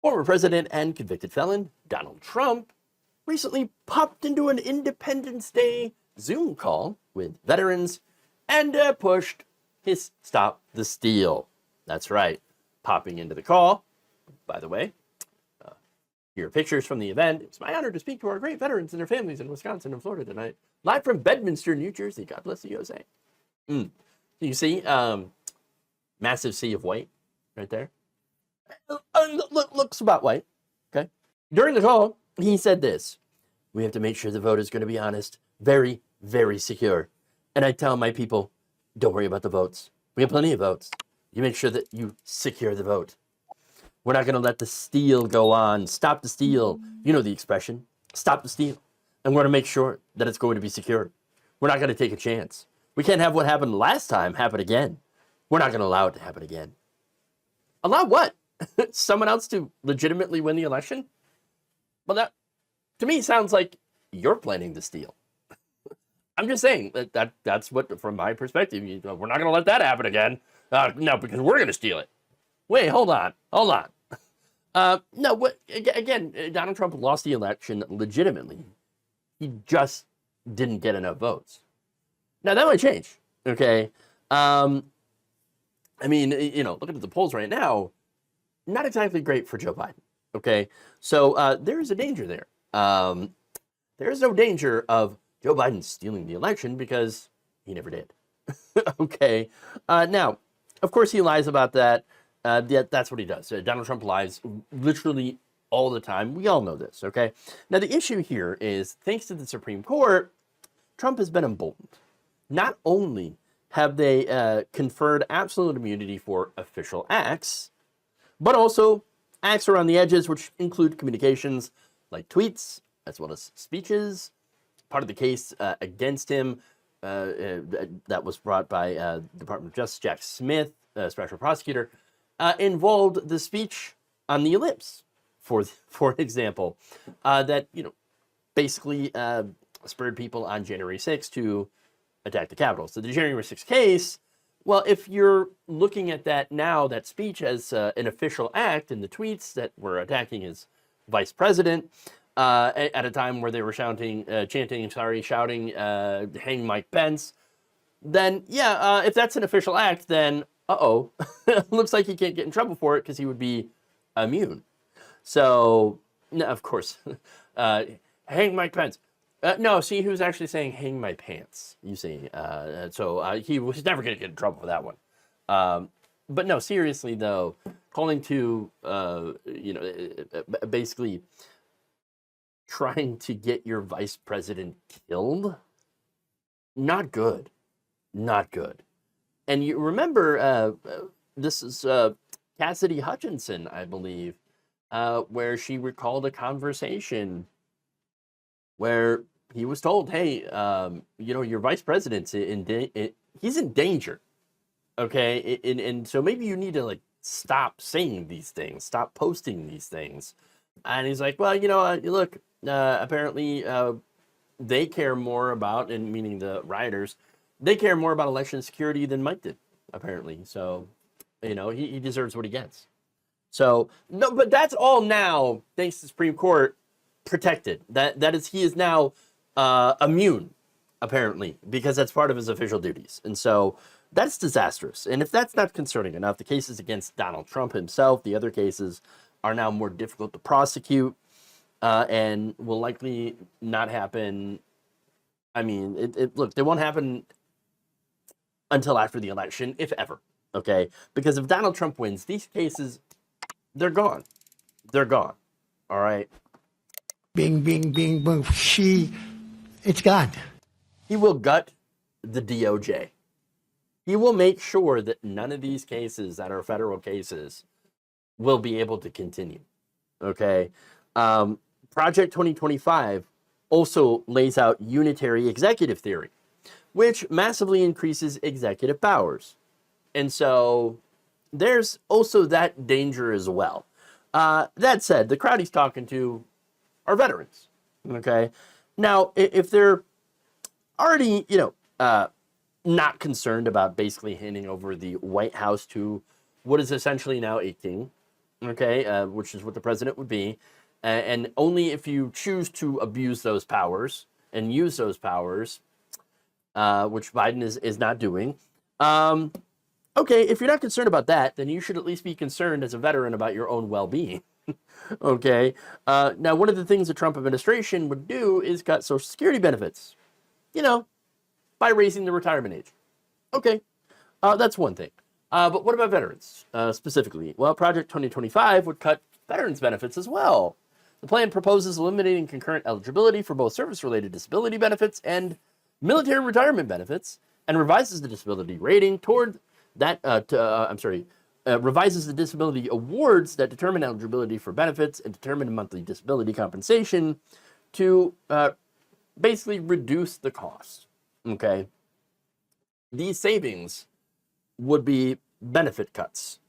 Former president and convicted felon Donald Trump recently popped into an Independence Day Zoom call with veterans and pushed his Stop the Steal. That's right, popping into the call. By the way, here are pictures from the event. It's my honor to speak to our great veterans and their families in Wisconsin and Florida tonight. Live from Bedminster, New Jersey. God bless the USA. You see, massive sea of white right there. Looks about white. Okay. During the call, he said this: "We have to make sure the vote is going to be honest, very, very secure. And I tell my people, don't worry about the votes. We have plenty of votes. You make sure that you secure the vote. We're not going to let the steal go on. Stop the steal. You know the expression. Stop the steal. And we're going to make sure that it's going to be secure. We're not going to take a chance. We can't have what happened last time happen again. We're not going to allow it to happen again." Allow what? Someone else to legitimately win the election? Well, that, to me, sounds like you're planning to steal. I'm just saying that's what, from my perspective, we're not going to let that happen again. No, because we're going to steal it. Wait, hold on. No, again, Donald Trump lost the election legitimately. He just didn't get enough votes. Now, that might change, okay? I mean, looking at the polls right now, not exactly great for Joe Biden, okay? So there's a danger there. There's no danger of Joe Biden stealing the election because he never did, okay? Now, of course, he lies about that. That's what he does. Donald Trump lies literally all the time. We all know this, okay? Now, the issue here is, thanks to the Supreme Court, Trump has been emboldened. Not only have they conferred absolute immunity for official acts, but also acts around the edges, which include communications like tweets, as well as speeches. Part of the case against him that was brought by Department of Justice Jack Smith, special prosecutor, involved the speech on the ellipse, for example, that basically spurred people on January 6th to attack the Capitol. So the January 6th case, well, if you're looking at that now, that speech as an official act, and the tweets that were attacking his vice president at a time where they were shouting, hang Mike Pence, then yeah, if that's an official act, then looks like he can't get in trouble for it because he would be immune. So, no, of course, hang Mike Pence. No, see, he was actually saying hang my pants, you see. So he was never going to get in trouble for that one. But no, seriously, though, calling to, basically trying to get your vice president killed, not good. Not good. And you remember, this is Cassidy Hutchinson, I believe, where she recalled a conversation where he was told, hey, your vice president's he's in danger, okay? And so maybe you need to, stop saying these things, stop posting these things. And he's like, well, look, apparently they care more about, and meaning the rioters, they care more about election security than Mike did, apparently. So, he deserves what he gets. So, no, but that's all now, thanks to the Supreme Court, protected. That is, he is now immune, apparently, because that's part of his official duties. And so that's disastrous. And if that's not concerning enough, the cases against Donald Trump himself, the other cases, are now more difficult to prosecute and will likely not happen. I mean, look, they won't happen until after the election, if ever, okay? Because if Donald Trump wins, these cases, they're gone. They're gone, all right? Bing, bing, bing, boom, it's gone. He will gut the DOJ. He will make sure that none of these cases that are federal cases will be able to continue, okay? Project 2025 also lays out unitary executive theory, which massively increases executive powers. And so there's also that danger as well. That said, the crowd he's talking to are veterans, okay? Now, if they're already, not concerned about basically handing over the White House to what is essentially now a king, okay, which is what the president would be, and only if you choose to abuse those powers and use those powers, which Biden is not doing. Okay, if you're not concerned about that, then you should at least be concerned as a veteran about your own well-being. Okay. Now, one of the things the Trump administration would do is cut Social Security benefits, by raising the retirement age. Okay, that's one thing. But what about veterans specifically? Well, Project 2025 would cut veterans benefits as well. The plan proposes eliminating concurrent eligibility for both service-related disability benefits and military retirement benefits, and revises the disability rating toward that. Revises the disability awards that determine eligibility for benefits and determine monthly disability compensation to basically reduce the cost. Okay, these savings would be benefit cuts.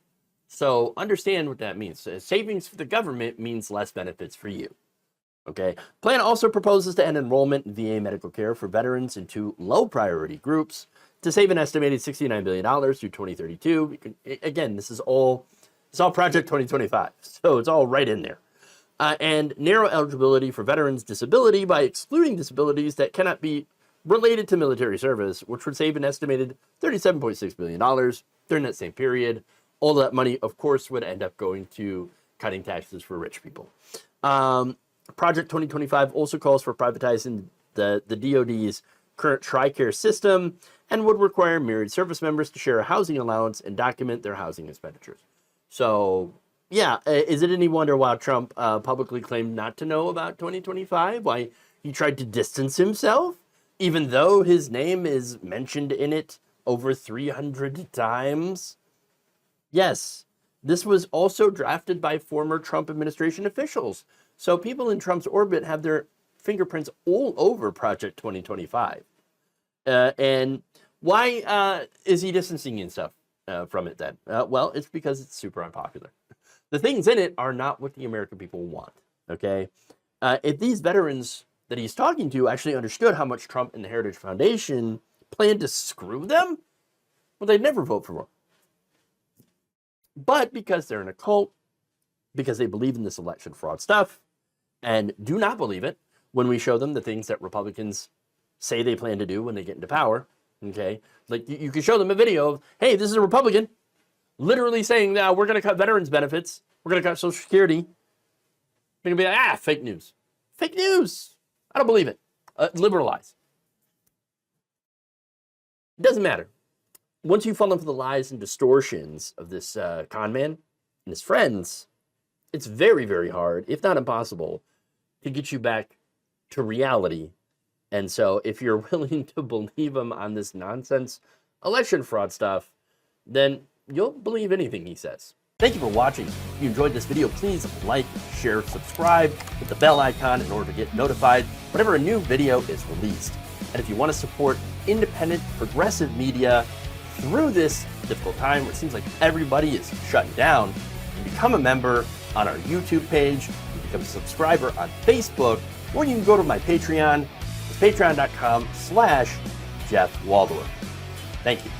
So understand what that means. Savings for the government means less benefits for you. Okay. Plan also proposes to end enrollment in VA medical care for veterans into low priority groups to save an estimated $69 billion through 2032. Again, this is all Project 2025. So it's all right in there. And narrow eligibility for veterans' disability by excluding disabilities that cannot be related to military service, which would save an estimated $37.6 billion during that same period. All that money, of course, would end up going to cutting taxes for rich people. Project 2025 also calls for privatizing the DoD's current TRICARE system and would require married service members to share a housing allowance and document their housing expenditures. So, yeah, is it any wonder why Trump publicly claimed not to know about 2025? Why he tried to distance himself, even though his name is mentioned in it over 300 times? Yes, this was also drafted by former Trump administration officials. So people in Trump's orbit have their fingerprints all over Project 2025. And why is he distancing himself from it then? Well, it's because it's super unpopular. The things in it are not what the American people want, okay? If these veterans that he's talking to actually understood how much Trump and the Heritage Foundation plan to screw them, well, they'd never vote for him. But because they're in a cult, because they believe in this election fraud stuff, and do not believe it when we show them the things that Republicans say they plan to do when they get into power, okay? Like, you can show them a video of, hey, this is a Republican literally saying, now we're going to cut veterans benefits, we're going to cut Social Security. They're going to be like, fake news. Fake news. I don't believe it. Liberal lies. It doesn't matter. Once you fall into the lies and distortions of this con man and his friends, it's very, very hard, if not impossible, to get you back to reality. And so if you're willing to believe him on this nonsense election fraud stuff, then you'll believe anything he says. Thank you for watching. If you enjoyed this video, please like, share, subscribe, hit the bell icon in order to get notified whenever a new video is released. And if you want to support independent, progressive media through this difficult time where it seems like everybody is shutting down, you can become a member on our YouTube page, you can become a subscriber on Facebook, or you can go to my Patreon. It's patreon.com/Jeff Waldorf. Thank you.